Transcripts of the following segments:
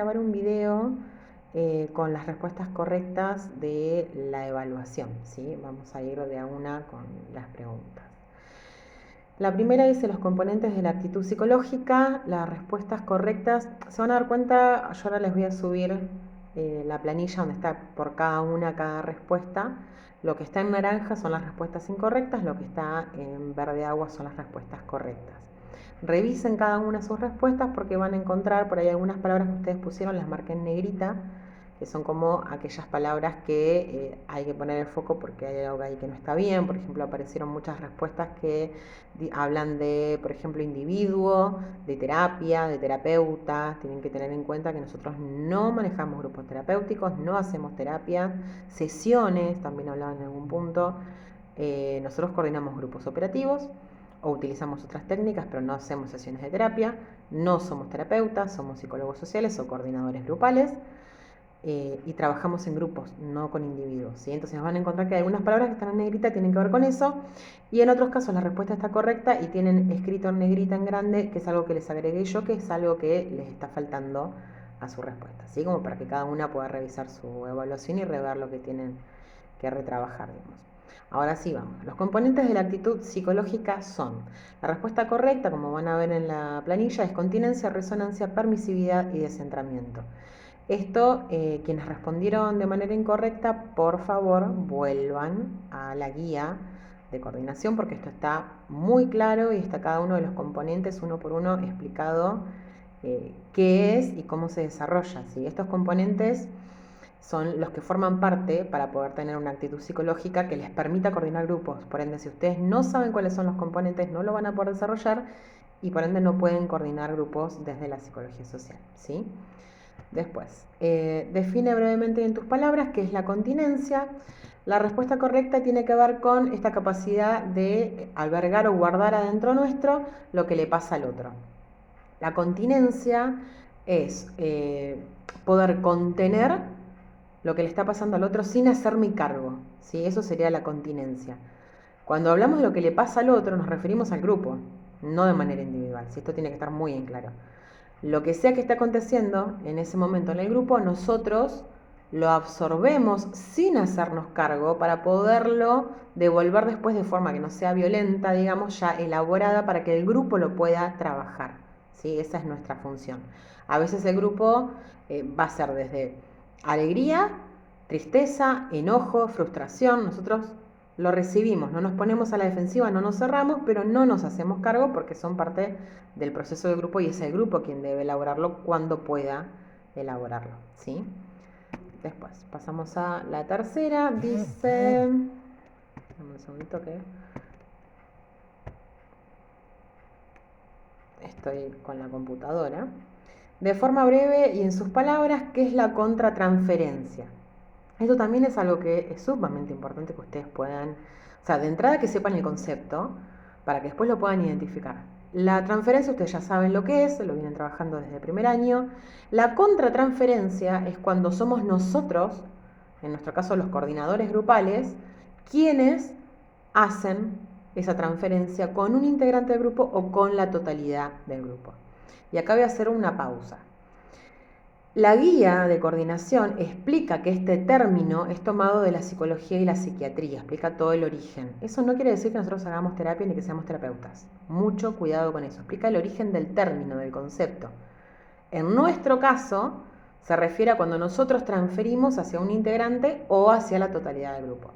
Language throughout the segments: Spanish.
grabar un video con las respuestas correctas de la evaluación, ¿sí? Vamos a ir de a una con las preguntas. La primera dice los componentes de la actitud psicológica, las respuestas correctas. Se van a dar cuenta, yo ahora les voy a subir la planilla donde está por cada respuesta. Lo que está en naranja son las respuestas incorrectas, lo que está en verde agua son las respuestas correctas. Revisen cada una de sus respuestas porque van a encontrar por ahí algunas palabras que ustedes pusieron, las marqué en negrita, que son como aquellas palabras que hay que poner el foco porque hay algo ahí que no está bien. Por ejemplo, aparecieron muchas respuestas que hablan de, por ejemplo, individuo, de terapia, de terapeuta. Tienen que tener en cuenta que nosotros no manejamos grupos terapéuticos, no hacemos terapia, sesiones, también hablaba en algún punto. Nosotros coordinamos grupos operativos o utilizamos otras técnicas, pero no hacemos sesiones de terapia, no somos terapeutas, somos psicólogos sociales o coordinadores grupales. Y trabajamos en grupos, no con individuos, ¿sí? Entonces van a encontrar que algunas palabras que están en negrita tienen que ver con eso, y en otros casos la respuesta está correcta y tienen escrito en negrita en grande, que es algo que les agregué yo, que es algo que les está faltando a su respuesta, ¿sí? Como para que cada una pueda revisar su evaluación y rever lo que tienen que retrabajar, digamos. Ahora sí vamos. Los componentes de la actitud psicológica son: la respuesta correcta, como van a ver en la planilla, es continencia, resonancia, permisividad y descentramiento. Esto, quienes respondieron de manera incorrecta, por favor, vuelvan a la guía de coordinación porque esto está muy claro y está cada uno de los componentes uno por uno explicado qué es y cómo se desarrolla, ¿sí? Estos componentes son los que forman parte para poder tener una actitud psicológica que les permita coordinar grupos. Por ende, si ustedes no saben cuáles son los componentes, no lo van a poder desarrollar y por ende no pueden coordinar grupos desde la psicología social, ¿sí? Después, define brevemente en tus palabras qué es la continencia. La respuesta correcta tiene que ver con esta capacidad de albergar o guardar adentro nuestro lo que le pasa al otro. La continencia es poder contener lo que le está pasando al otro sin hacerme cargo, ¿sí? Eso sería la continencia. Cuando hablamos de lo que le pasa al otro nos referimos al grupo, no de manera individual, ¿sí? Esto tiene que estar muy en claro. Lo que sea que esté aconteciendo en ese momento en el grupo, nosotros lo absorbemos sin hacernos cargo para poderlo devolver después de forma que no sea violenta, digamos, ya elaborada para que el grupo lo pueda trabajar, ¿sí? Esa es nuestra función. A veces el grupo va a ser desde alegría, tristeza, enojo, frustración. Nosotros lo recibimos, no nos ponemos a la defensiva, no nos cerramos, pero no nos hacemos cargo porque son parte del proceso del grupo y es el grupo quien debe elaborarlo cuando pueda elaborarlo, ¿sí? Después pasamos a la tercera, dice, dame un segundito que estoy con la computadora. De forma breve y en sus palabras, ¿qué es la contratransferencia? Esto también es algo que es sumamente importante que ustedes puedan, o sea, de entrada que sepan el concepto para que después lo puedan identificar. La transferencia ustedes ya saben lo que es, lo vienen trabajando desde el primer año. La contratransferencia es cuando somos nosotros, en nuestro caso los coordinadores grupales, quienes hacen esa transferencia con un integrante del grupo o con la totalidad del grupo. Y acá voy a hacer una pausa. La guía de coordinación explica que este término es tomado de la psicología y la psiquiatría, explica todo el origen. Eso no quiere decir que nosotros hagamos terapia ni que seamos terapeutas. Mucho cuidado con eso. Explica el origen del término, del concepto. En nuestro caso, se refiere a cuando nosotros transferimos hacia un integrante o hacia la totalidad del grupo.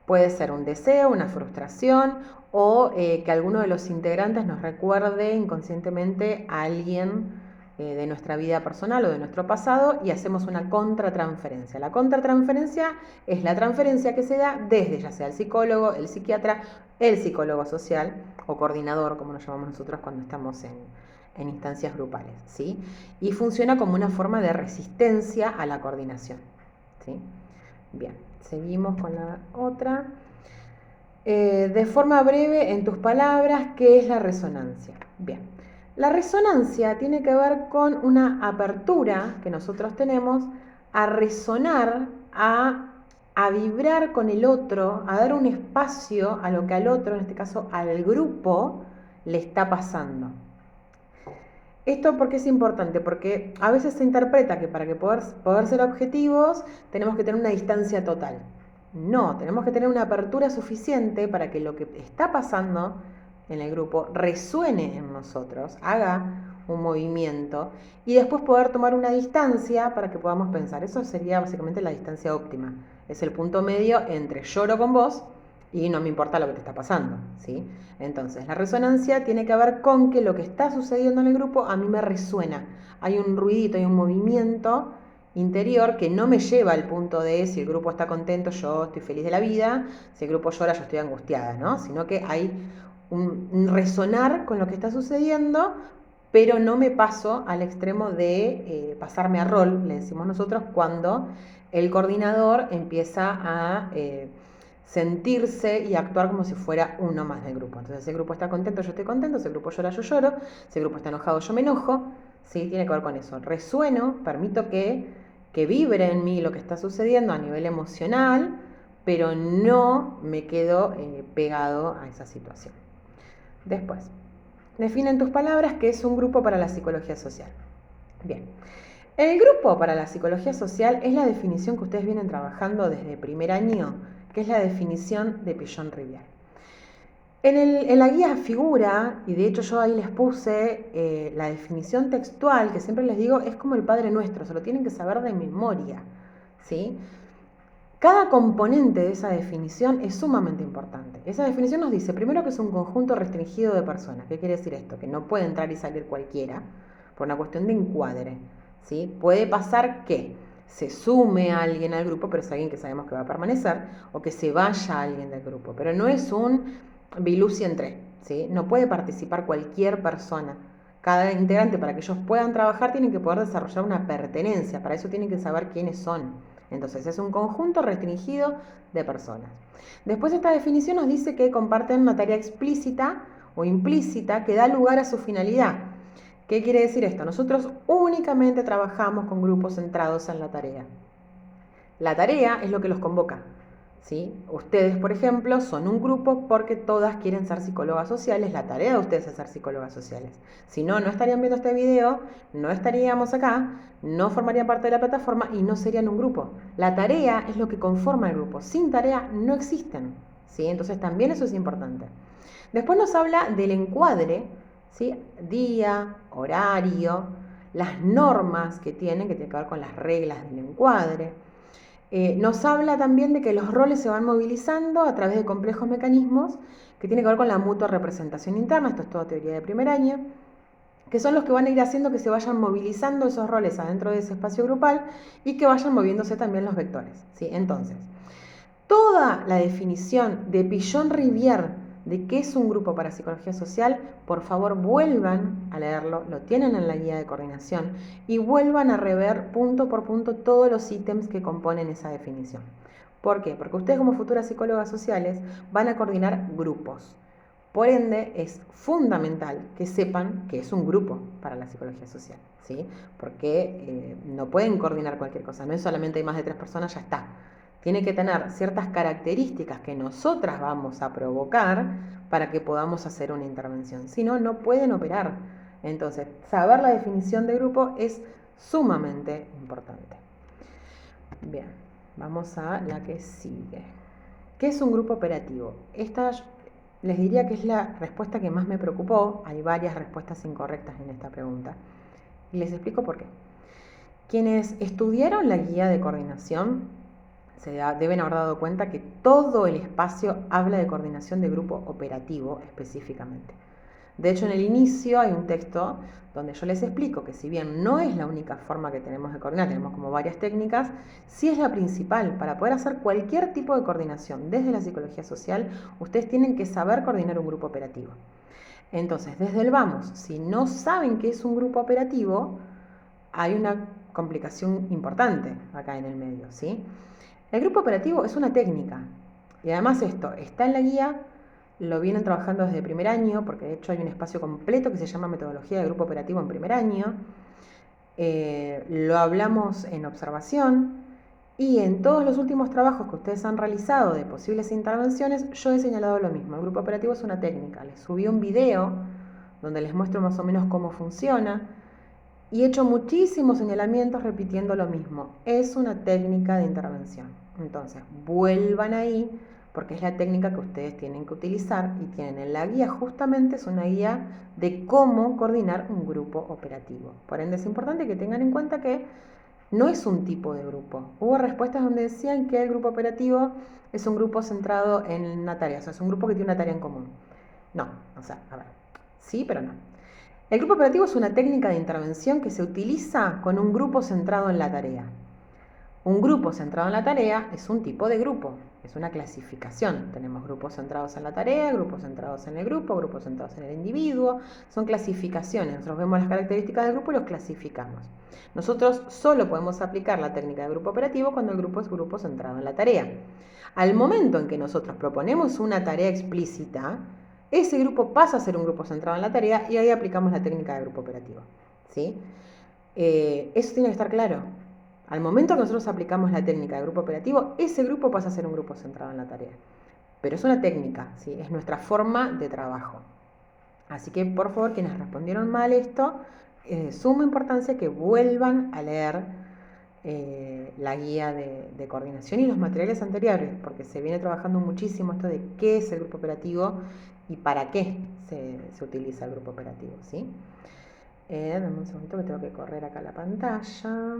Puede ser un deseo, una frustración o que alguno de los integrantes nos recuerde inconscientemente a alguien de nuestra vida personal o de nuestro pasado y hacemos una contratransferencia. La contratransferencia es la transferencia que se da desde ya sea el psicólogo, el psiquiatra, el psicólogo social o coordinador, como nos llamamos nosotros cuando estamos en instancias grupales, ¿sí? Y funciona como una forma de resistencia a la coordinación, ¿sí? Bien, seguimos con la otra. De forma breve, en tus palabras, ¿qué es la resonancia? Bien, la resonancia tiene que ver con una apertura que nosotros tenemos a resonar, a vibrar con el otro, a dar un espacio a lo que al otro, en este caso al grupo, le está pasando. Esto porque es importante, porque a veces se interpreta que para que poder ser objetivos tenemos que tener una distancia total. No, tenemos que tener una apertura suficiente para que lo que está pasando en el grupo resuene en nosotros, haga un movimiento y después poder tomar una distancia para que podamos pensar. Eso sería básicamente la distancia óptima. Es el punto medio entre lloro con vos y no me importa lo que te está pasando, ¿sí? Entonces, la resonancia tiene que ver con que lo que está sucediendo en el grupo a mí me resuena. Hay un ruidito, hay un movimiento interior que no me lleva al punto de si el grupo está contento, yo estoy feliz de la vida, si el grupo llora, yo estoy angustiada, ¿no? Sino que hay un resonar con lo que está sucediendo, pero no me paso al extremo de pasarme a rol, le decimos nosotros, cuando el coordinador empieza a sentirse y actuar como si fuera uno más del grupo. Entonces, si el grupo está contento, yo estoy contento, si el grupo llora, yo lloro, si el grupo está enojado, yo me enojo, ¿sí? Tiene que ver con eso. Resueno, permito que vibre en mí lo que está sucediendo a nivel emocional, pero no me quedo pegado a esa situación. Después, define en tus palabras qué es un grupo para la psicología social. Bien, el grupo para la psicología social es la definición que ustedes vienen trabajando desde primer año, que es la definición de Pigeon-Rivière. En la guía figura, y de hecho yo ahí les puse la definición textual, que siempre les digo, es como el Padre Nuestro, se lo tienen que saber de memoria, ¿sí? Cada componente de esa definición es sumamente importante. Esa definición nos dice, primero, que es un conjunto restringido de personas. ¿Qué quiere decir esto? Que no puede entrar y salir cualquiera, por una cuestión de encuadre, ¿sí? Puede pasar que se sume a alguien al grupo, pero es alguien que sabemos que va a permanecer, o que se vaya alguien del grupo, pero no es un bilú si entré, ¿sí? No puede participar cualquier persona. Cada integrante, para que ellos puedan trabajar, tienen que poder desarrollar una pertenencia, para eso tienen que saber quiénes son. Entonces, es un conjunto restringido de personas. Después, esta definición nos dice que comparten una tarea explícita o implícita que da lugar a su finalidad. ¿Qué quiere decir esto? Nosotros únicamente trabajamos con grupos centrados en la tarea. La tarea es lo que los convoca, ¿sí? Ustedes, por ejemplo, son un grupo porque todas quieren ser psicólogas sociales. La tarea de ustedes es ser psicólogas sociales. Si no, no estarían viendo este video, no estaríamos acá, no formarían parte de la plataforma y no serían un grupo. La tarea es lo que conforma el grupo. Sin tarea no existen, ¿sí? Entonces también eso es importante. Después nos habla del encuadre, ¿sí? Día, horario, las normas que tienen que ver con las reglas del encuadre. Nos habla también de que los roles se van movilizando a través de complejos mecanismos que tienen que ver con la mutua representación interna, esto es toda teoría de primer año, que son los que van a ir haciendo que se vayan movilizando esos roles adentro de ese espacio grupal y que vayan moviéndose también los vectores, ¿sí? Entonces, toda la definición de Pigeon-Rivière de qué es un grupo para psicología social, por favor vuelvan a leerlo, lo tienen en la guía de coordinación y vuelvan a rever punto por punto todos los ítems que componen esa definición. ¿Por qué? Porque ustedes, como futuras psicólogas sociales, van a coordinar grupos. Por ende, es fundamental que sepan que es un grupo para la psicología social, ¿sí? Porque no pueden coordinar cualquier cosa, no es solamente hay más de 3 personas, ya está. Tiene que tener ciertas características que nosotras vamos a provocar para que podamos hacer una intervención. Si no, no pueden operar. Entonces, saber la definición de grupo es sumamente importante. Bien, vamos a la que sigue. ¿Qué es un grupo operativo? Esta les diría que es la respuesta que más me preocupó. Hay varias respuestas incorrectas en esta pregunta. Y les explico por qué. Quienes estudiaron la guía de coordinación se deben haber dado cuenta que todo el espacio habla de coordinación de grupo operativo específicamente. De hecho, en el inicio hay un texto donde yo les explico que si bien no es la única forma que tenemos de coordinar, tenemos como varias técnicas, sí es la principal. Para poder hacer cualquier tipo de coordinación desde la psicología social, ustedes tienen que saber coordinar un grupo operativo. Entonces, desde el vamos, si no saben qué es un grupo operativo, hay una complicación importante acá en el medio, ¿sí? El grupo operativo es una técnica y además esto está en la guía, lo vienen trabajando desde primer año, porque de hecho hay un espacio completo que se llama metodología de grupo operativo en primer año. Lo hablamos en observación y en todos los últimos trabajos que ustedes han realizado de posibles intervenciones, yo he señalado lo mismo. El grupo operativo es una técnica. Les subí un video donde les muestro más o menos cómo funciona y he hecho muchísimos señalamientos repitiendo lo mismo. Es una técnica de intervención. Entonces, vuelvan ahí porque es la técnica que ustedes tienen que utilizar y tienen en la guía, justamente es una guía de cómo coordinar un grupo operativo. Por ende, es importante que tengan en cuenta que no es un tipo de grupo. Hubo respuestas donde decían que el grupo operativo es un grupo centrado en una tarea, o sea, es un grupo que tiene una tarea en común. No, o sea, a ver, sí, pero no. El grupo operativo es una técnica de intervención que se utiliza con un grupo centrado en la tarea. Un grupo centrado en la tarea es un tipo de grupo, es una clasificación. Tenemos grupos centrados en la tarea, grupos centrados en el grupo, grupos centrados en el individuo. Son clasificaciones. Nosotros vemos las características del grupo y los clasificamos. Nosotros solo podemos aplicar la técnica de grupo operativo cuando el grupo es grupo centrado en la tarea. Al momento en que nosotros proponemos una tarea explícita, ese grupo pasa a ser un grupo centrado en la tarea y ahí aplicamos la técnica de grupo operativo. ¿Sí? Eso tiene que estar claro. Al momento que nosotros aplicamos la técnica de grupo operativo, ese grupo pasa a ser un grupo centrado en la tarea. Pero es una técnica, ¿sí? Es nuestra forma de trabajo. Así que, por favor, quienes respondieron mal esto, es de suma importancia que vuelvan a leer la guía de coordinación y los materiales anteriores, porque se viene trabajando muchísimo esto de qué es el grupo operativo y para qué se utiliza el grupo operativo, ¿sí? Dame un segundito que tengo que correr acá la pantalla.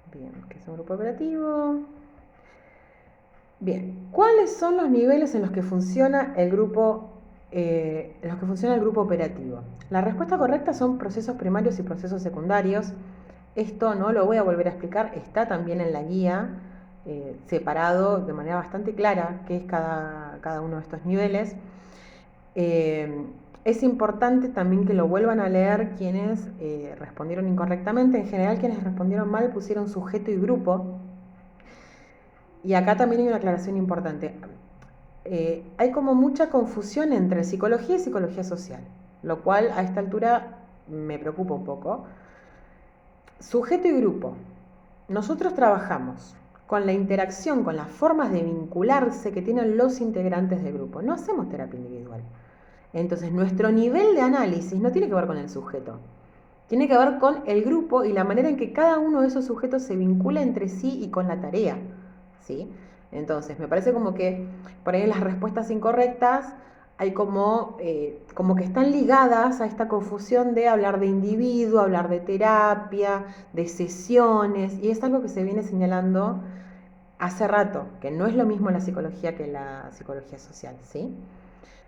Bien, ¿qué es un grupo operativo? Bien, ¿cuáles son los niveles en los que funciona el grupo operativo? La respuesta correcta son procesos primarios y procesos secundarios. Esto no lo voy a volver a explicar, está también en la guía, separado de manera bastante clara qué es cada uno de estos niveles. Es importante también que lo vuelvan a leer quienes respondieron incorrectamente. En general, quienes respondieron mal pusieron sujeto y grupo. Y acá también hay una aclaración importante. Hay como mucha confusión entre psicología y psicología social, lo cual a esta altura me preocupa un poco. Sujeto y grupo. Nosotros trabajamos con la interacción, con las formas de vincularse que tienen los integrantes del grupo. No hacemos terapia individual. Entonces, nuestro nivel de análisis no tiene que ver con el sujeto, tiene que ver con el grupo y la manera en que cada uno de esos sujetos se vincula entre sí y con la tarea, ¿sí? Entonces, me parece como que por ahí en las respuestas incorrectas hay como que están ligadas a esta confusión de hablar de individuo, hablar de terapia, de sesiones, y es algo que se viene señalando hace rato, que no es lo mismo la psicología que la psicología social, ¿sí?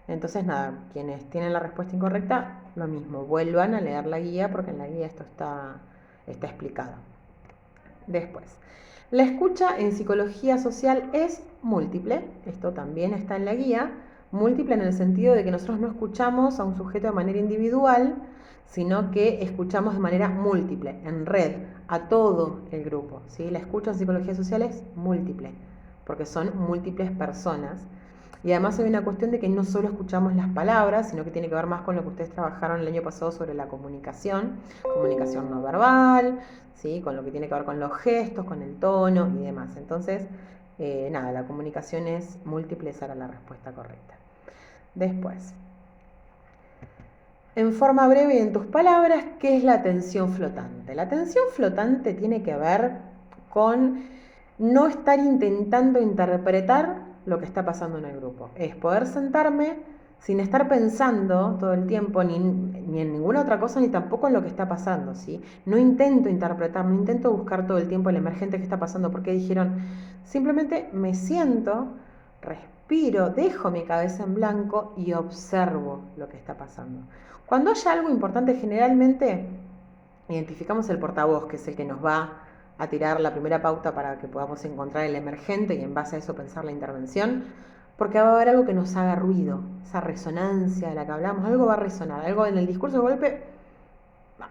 Entonces, nada, quienes tienen la respuesta incorrecta, lo mismo, vuelvan a leer la guía porque en la guía esto está explicado. Después, la escucha en psicología social es múltiple, esto también está en la guía, múltiple en el sentido de que nosotros no escuchamos a un sujeto de manera individual, sino que escuchamos de manera múltiple, en red, a todo el grupo, ¿sí? La escucha en psicología social es múltiple, porque son múltiples personas. Y además hay una cuestión de que no solo escuchamos las palabras, sino que tiene que ver más con lo que ustedes trabajaron el año pasado sobre la comunicación no verbal, ¿sí? Con lo que tiene que ver con los gestos, con el tono y demás. Entonces, nada, la comunicación es múltiple, esa era la respuesta correcta. Después, en forma breve y en tus palabras, ¿qué es la atención flotante? La atención flotante tiene que ver con no estar intentando interpretar lo que está pasando en el grupo. Es poder sentarme sin estar pensando todo el tiempo ni en ninguna otra cosa, ni tampoco en lo que está pasando, ¿sí? No intento interpretar, no intento buscar todo el tiempo el emergente que está pasando, porque dijeron, simplemente me siento, respiro, dejo mi cabeza en blanco y observo lo que está pasando. Cuando haya algo importante, generalmente identificamos el portavoz, que es el que nos va a tirar la primera pauta para que podamos encontrar el emergente y en base a eso pensar la intervención, porque va a haber algo que nos haga ruido, esa resonancia de la que hablamos, algo va a resonar, algo en el discurso de golpe,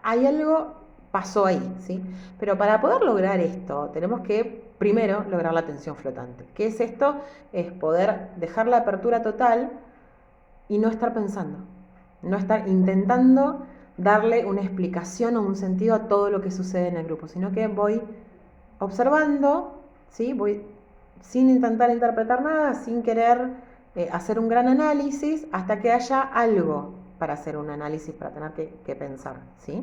hay algo pasó ahí, ¿sí? Pero para poder lograr esto, tenemos que primero lograr la atención flotante. ¿Qué es esto? Es poder dejar la apertura total y no estar pensando, no estar intentando darle una explicación o un sentido a todo lo que sucede en el grupo, sino que voy observando, ¿sí? Voy sin intentar interpretar nada, sin querer hacer un gran análisis hasta que haya algo para hacer un análisis, para tener que pensar, ¿sí?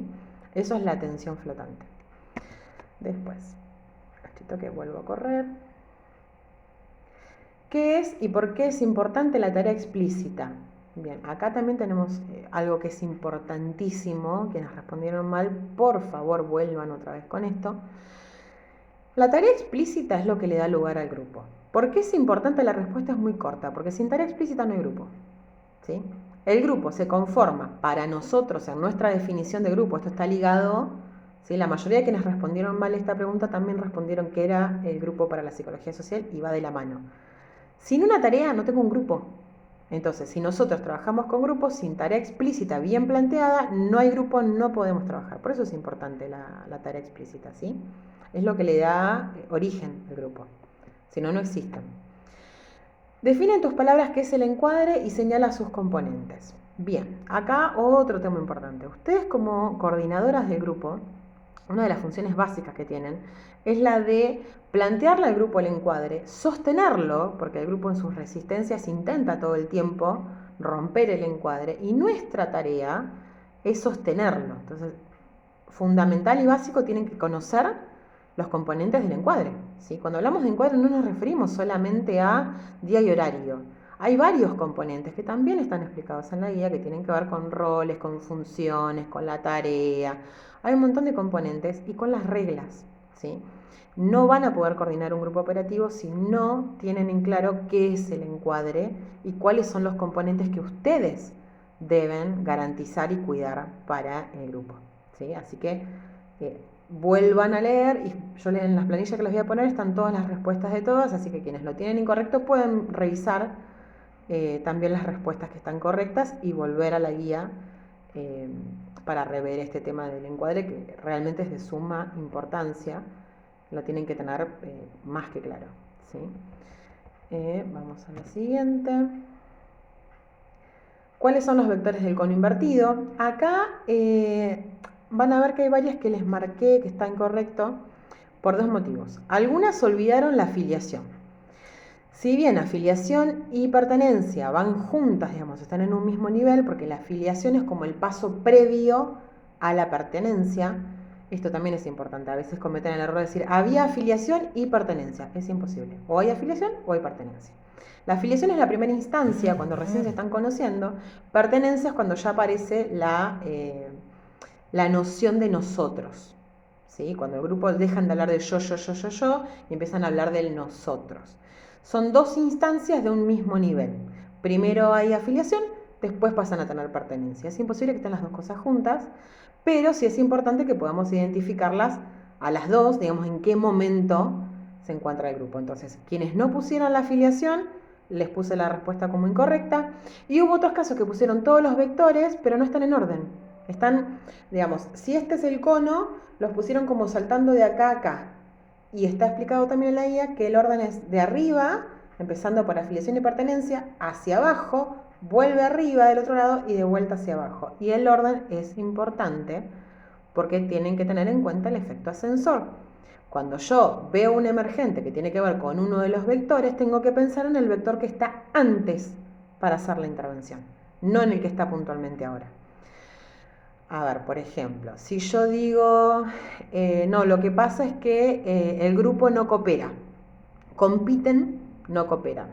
Eso es la atención flotante. Después, esto que vuelvo a correr. ¿Qué es y por qué es importante la tarea explícita? Bien, acá también tenemos algo que es importantísimo. Quienes respondieron mal, por favor vuelvan otra vez con esto. La tarea explícita es lo que le da lugar al grupo. ¿Por qué es importante? La respuesta es muy corta, porque sin tarea explícita no hay grupo, ¿sí? El grupo se conforma para nosotros, en nuestra definición de grupo, esto está ligado, ¿sí? La mayoría de quienes respondieron mal esta pregunta también respondieron que era el grupo para la psicología social y va de la mano. Sin una tarea no tengo un grupo. Entonces, si nosotros trabajamos con grupos sin tarea explícita bien planteada, no hay grupo, no podemos trabajar. Por eso es importante la tarea explícita, ¿sí? Es lo que le da origen al grupo. Si no, no existen. Define en tus palabras qué es el encuadre y señala sus componentes. Bien, acá otro tema importante. Ustedes como coordinadoras del grupo, una de las funciones básicas que tienen es la de plantearle al grupo el encuadre, sostenerlo, porque el grupo en sus resistencias intenta todo el tiempo romper el encuadre, y nuestra tarea es sostenerlo. Entonces, fundamental y básico, tienen que conocer los componentes del encuadre, ¿sí? Cuando hablamos de encuadre no nos referimos solamente a día y horario. Hay varios componentes que también están explicados en la guía que tienen que ver con roles, con funciones, con la tarea. Hay un montón de componentes y con las reglas, ¿sí? No van a poder coordinar un grupo operativo si no tienen en claro qué es el encuadre y cuáles son los componentes que ustedes deben garantizar y cuidar para el grupo, ¿sí? Así que vuelvan a leer, y yo en las planillas que les voy a poner están todas las respuestas de todas, así que quienes lo tienen incorrecto pueden revisar también las respuestas que están correctas y volver a la guía para rever este tema del encuadre, que realmente es de suma importancia. Lo tienen que tener más que claro, ¿sí? Vamos a la siguiente. ¿Cuáles son los vectores del cono invertido? Acá van a ver que hay varias que les marqué que está incorrecto por dos motivos. Algunas olvidaron la afiliación. Si bien afiliación y pertenencia van juntas, digamos, están en un mismo nivel, porque la afiliación es como el paso previo a la pertenencia. Esto también es importante. A veces cometen el error de decir había afiliación y pertenencia. Es imposible. O hay afiliación o hay pertenencia. La afiliación es la primera instancia, cuando recién se están conociendo. Pertenencia es cuando ya aparece la noción de nosotros, ¿sí? Cuando el grupo dejan de hablar de yo y empiezan a hablar del nosotros. Son dos instancias de un mismo nivel. Primero hay afiliación, después pasan a tener pertenencia. Es imposible que estén las dos cosas juntas, pero sí es importante que podamos identificarlas a las dos, digamos, en qué momento se encuentra el grupo. Entonces, quienes no pusieron la afiliación, les puse la respuesta como incorrecta, y hubo otros casos que pusieron todos los vectores, pero no están en orden. Están, digamos, si este es el cono, los pusieron como saltando de acá a acá. Y está explicado también en la guía que el orden es de arriba, empezando por afiliación y pertenencia, hacia abajo, vuelve arriba del otro lado y de vuelta hacia abajo. Y el orden es importante porque tienen que tener en cuenta el efecto ascensor. Cuando yo veo un emergente que tiene que ver con uno de los vectores, tengo que pensar en el vector que está antes para hacer la intervención, no en el que está puntualmente ahora. A ver, por ejemplo, si yo digo, no, lo que pasa es que el grupo no coopera, compiten, no cooperan.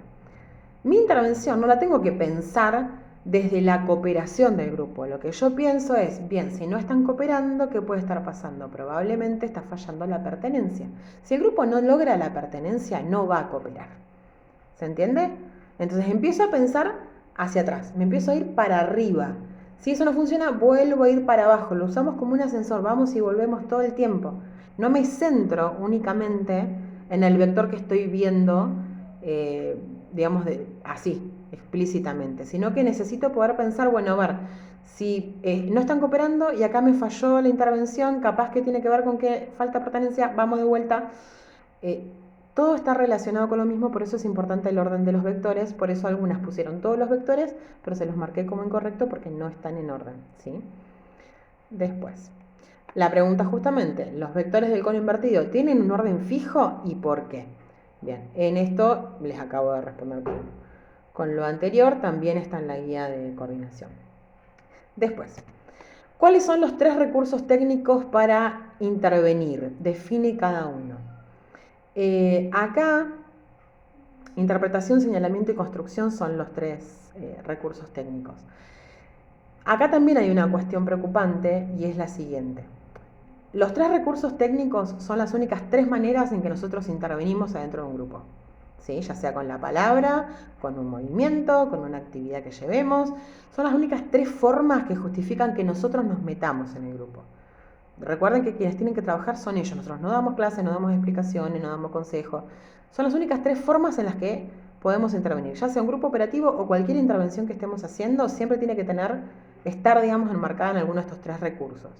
Mi intervención no la tengo que pensar desde la cooperación del grupo. Lo que yo pienso es, bien, si no están cooperando, ¿qué puede estar pasando? Probablemente está fallando la pertenencia. Si el grupo no logra la pertenencia, no va a cooperar. ¿Se entiende? Entonces empiezo a pensar hacia atrás, me empiezo a ir para arriba. Si eso no funciona, vuelvo a ir para abajo. Lo usamos como un ascensor, vamos y volvemos todo el tiempo. No me centro únicamente en el vector que estoy viendo, digamos, así, explícitamente, sino que necesito poder pensar, bueno, a ver, si no están cooperando y acá me falló la intervención, capaz que tiene que ver con que falta pertenencia, vamos de vuelta. Todo está relacionado con lo mismo, por eso es importante el orden de los vectores. Por eso algunas pusieron todos los vectores, pero se los marqué como incorrecto porque no están en orden, ¿sí? Después, la pregunta justamente, ¿los vectores del cono invertido tienen un orden fijo y por qué? Bien, en esto les acabo de responder con lo anterior también está en la guía de coordinación. Después, ¿cuáles son los 3 recursos técnicos para intervenir? Define cada uno. Acá, interpretación, señalamiento y construcción son los 3 recursos técnicos. Acá también hay una cuestión preocupante y es la siguiente. Los 3 recursos técnicos son las únicas 3 maneras en que nosotros intervenimos adentro de un grupo. ¿Sí? Ya sea con la palabra, con un movimiento, con una actividad que llevemos. Son las únicas 3 formas que justifican que nosotros nos metamos en el grupo. Recuerden que quienes tienen que trabajar son ellos. Nosotros no damos clases, no damos explicaciones, no damos consejos. Son las únicas 3 formas en las que podemos intervenir. Ya sea un grupo operativo o cualquier intervención que estemos haciendo, siempre tiene que estar, digamos, enmarcada en alguno de estos 3 recursos.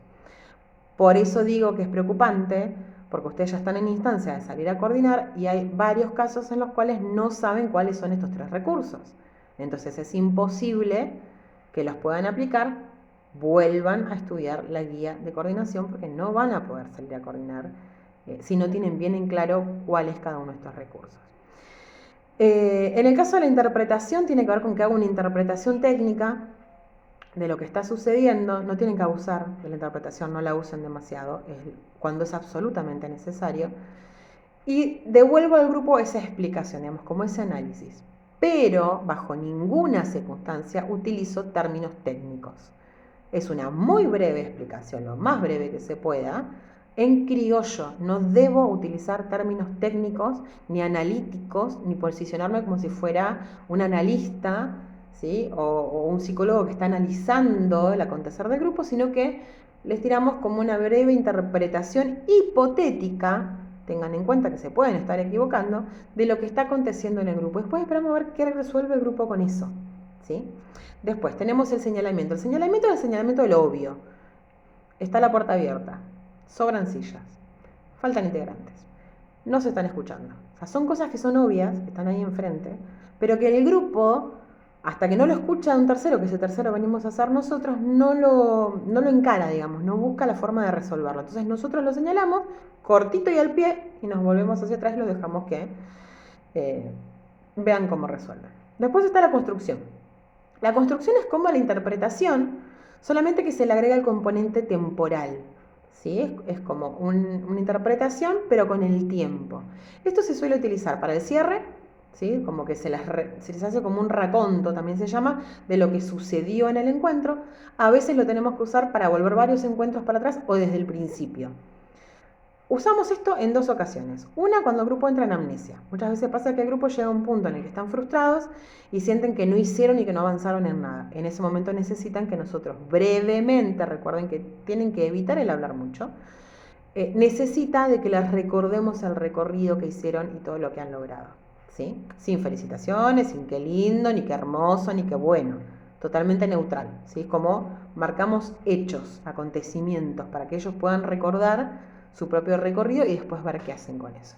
Por eso digo que es preocupante, porque ustedes ya están en instancia de salir a coordinar y hay varios casos en los cuales no saben cuáles son estos 3 recursos. Entonces es imposible que los puedan aplicar, vuelvan a estudiar la guía de coordinación porque no van a poder salir a coordinar si no tienen bien en claro cuál es cada uno de estos recursos. En el caso de la interpretación tiene que ver con que hago una interpretación técnica de lo que está sucediendo. No tienen que abusar de la interpretación, no la usen demasiado, cuando es absolutamente necesario. Y devuelvo al grupo esa explicación, digamos, como ese análisis. Pero bajo ninguna circunstancia utilizo términos técnicos. Es una muy breve explicación, lo más breve que se pueda, en criollo. No debo utilizar términos técnicos, ni analíticos, ni posicionarme como si fuera un analista, ¿sí? o un psicólogo que está analizando el acontecer del grupo, sino que les tiramos como una breve interpretación hipotética, tengan en cuenta que se pueden estar equivocando, de lo que está aconteciendo en el grupo. Después esperamos a ver qué resuelve el grupo con eso, ¿sí? Después tenemos el señalamiento. El señalamiento es el señalamiento del obvio. Está la puerta abierta, sobran sillas, faltan integrantes, no se están escuchando. O sea, son cosas que son obvias, que están ahí enfrente, pero que el grupo, hasta que no lo escucha un tercero, que ese tercero venimos a hacer nosotros, no lo encara, digamos, no busca la forma de resolverlo. Entonces nosotros lo señalamos cortito y al pie y nos volvemos hacia atrás y los dejamos que vean cómo resuelven. Después está la construcción. La construcción es como la interpretación, solamente que se le agrega el componente temporal. ¿Sí? Es como una interpretación, pero con el tiempo. Esto se suele utilizar para el cierre, ¿sí? Como que se les hace como un raconto, también se llama, de lo que sucedió en el encuentro. A veces lo tenemos que usar para volver varios encuentros para atrás o desde el principio. Usamos esto en 2 ocasiones. Una, cuando el grupo entra en amnesia. Muchas veces pasa que el grupo llega a un punto en el que están frustrados y sienten que no hicieron y que no avanzaron en nada. En ese momento necesitan que nosotros brevemente, recuerden que tienen que evitar el hablar mucho, necesita de que les recordemos el recorrido que hicieron y todo lo que han logrado, ¿sí? Sin felicitaciones, sin qué lindo, ni qué hermoso, ni qué bueno. Totalmente neutral, ¿sí? Como marcamos hechos, acontecimientos, para que ellos puedan recordar su propio recorrido y después ver qué hacen con eso.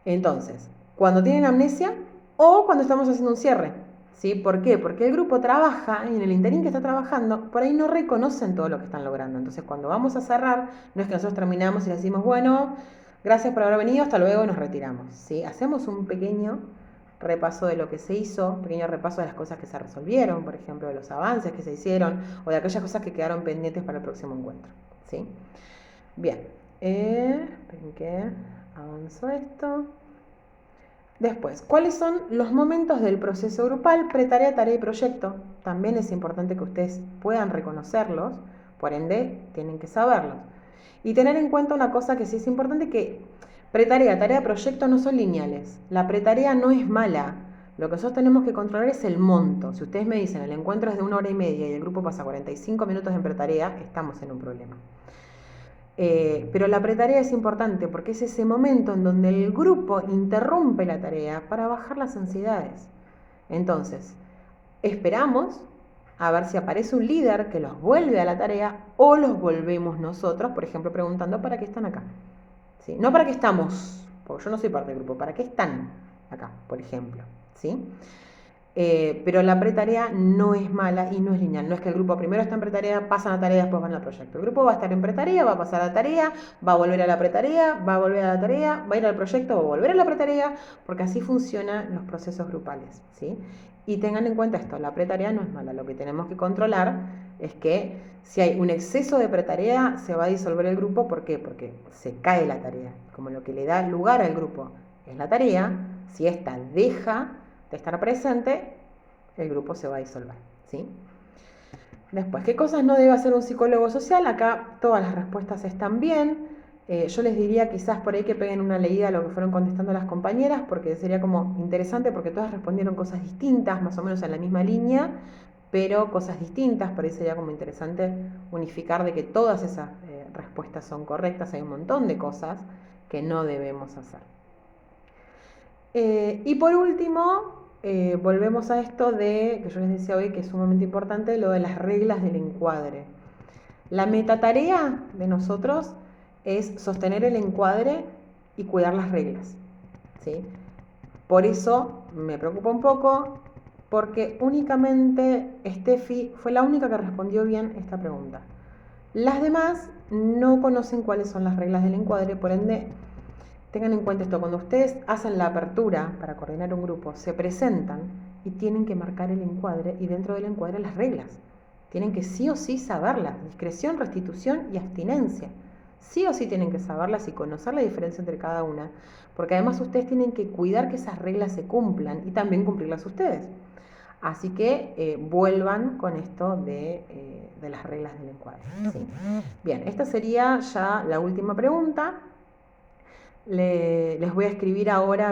Entonces, cuando tienen amnesia o cuando estamos haciendo un cierre, ¿sí? ¿Por qué? Porque el grupo trabaja y en el interín que está trabajando, por ahí no reconocen todo lo que están logrando. Entonces, cuando vamos a cerrar, no es que nosotros terminamos y le decimos, bueno, gracias por haber venido, hasta luego y nos retiramos, ¿sí? Hacemos un pequeño repaso de lo que se hizo, un pequeño repaso de las cosas que se resolvieron, por ejemplo, de los avances que se hicieron o de aquellas cosas que quedaron pendientes para el próximo encuentro, ¿sí? Bien, esperen que avanzo esto. Después, ¿cuáles son los momentos del proceso grupal, pretarea, tarea y proyecto? También es importante que ustedes puedan reconocerlos, por ende, tienen que saberlos. Y tener en cuenta una cosa que sí es importante, que pretarea, tarea, proyecto no son lineales. La pretarea no es mala. Lo que nosotros tenemos que controlar es el monto. Si ustedes me dicen, el encuentro es de 1 hora y media y el grupo pasa 45 minutos en pretarea, estamos en un problema. Pero la pretarea es importante porque es ese momento en donde el grupo interrumpe la tarea para bajar las ansiedades. Entonces, esperamos a ver si aparece un líder que los vuelve a la tarea o los volvemos nosotros, por ejemplo, preguntando ¿para qué están acá? ¿Sí? No para qué estamos, porque yo no soy parte del grupo, ¿para qué están acá, por ejemplo? ¿Sí? Pero la pretarea no es mala y no es lineal. No es que el grupo primero está en pretarea, pasan a tarea, después van al proyecto. El grupo va a estar en pretarea, va a pasar a la tarea, va a volver a la pretarea, va a volver a la tarea, va a ir al proyecto, va a volver a la pretarea, porque así funcionan los procesos grupales, ¿sí? Y tengan en cuenta esto, la pretarea no es mala. Lo que tenemos que controlar es que si hay un exceso de pretarea, se va a disolver el grupo. ¿Por qué? Porque se cae la tarea. Como lo que le da lugar al grupo es la tarea, si ésta deja de estar presente, el grupo se va a disolver, ¿sí? Después, ¿qué cosas no debe hacer un psicólogo social? Acá todas las respuestas están bien. Yo les diría quizás por ahí que peguen una leída a lo que fueron contestando las compañeras, porque sería como interesante, porque todas respondieron cosas distintas, más o menos en la misma línea, pero cosas distintas. Por ahí sería como interesante unificar de que todas esas respuestas son correctas. Hay un montón de cosas que no debemos hacer. Y por último, volvemos a esto de, que yo les decía hoy que es sumamente importante, lo de las reglas del encuadre. La metatarea de nosotros es sostener el encuadre y cuidar las reglas, ¿sí? Por eso me preocupa un poco, porque únicamente Steffi fue la única que respondió bien esta pregunta. Las demás no conocen cuáles son las reglas del encuadre, por ende, tengan en cuenta esto, cuando ustedes hacen la apertura para coordinar un grupo, se presentan y tienen que marcar el encuadre y dentro del encuadre las reglas. Tienen que sí o sí saberlas, discreción, restitución y abstinencia. Sí o sí tienen que saberlas y conocer la diferencia entre cada una, porque además ustedes tienen que cuidar que esas reglas se cumplan y también cumplirlas ustedes. Así que vuelvan con esto de las reglas del encuadre. ¿Sí? Bien, esta sería ya la última pregunta. Les voy a escribir ahora